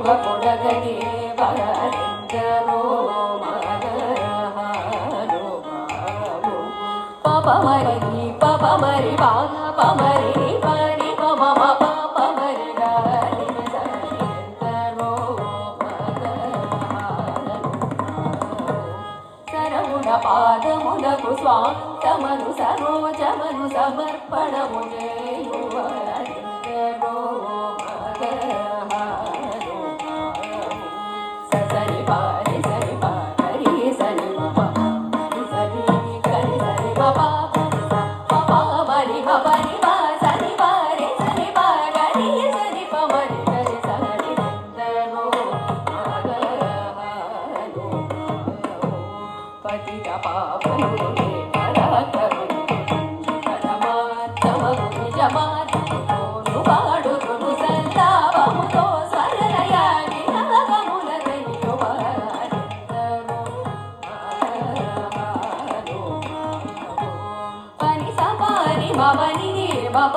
కొడగనే వరలిందరో మగరహాలు పపమరి పపమరి బాల పమరి పరి పమ పపమరి గాలి సరియందరో మగరహాలు సరమున పాదములకు స్వాంతమను సరోజమను సమర్పణము చేయువరిందరో మగరహాలు సరి పారి సరి పారి సరి సరి కరి సరి పపా పపా మరి మరి మా సరి పారి సరి పారి సరి పమరి కరి సరి ఎందరో మగరహాలు పతిత పావనుడు పరాకరుడు పరమాత్మకు నిజమాత్మను పాడుతును సంతాపముతో సరళయాగి నగముల తెలియువారిందరో మగరహాలు పని సపారి మమని మమ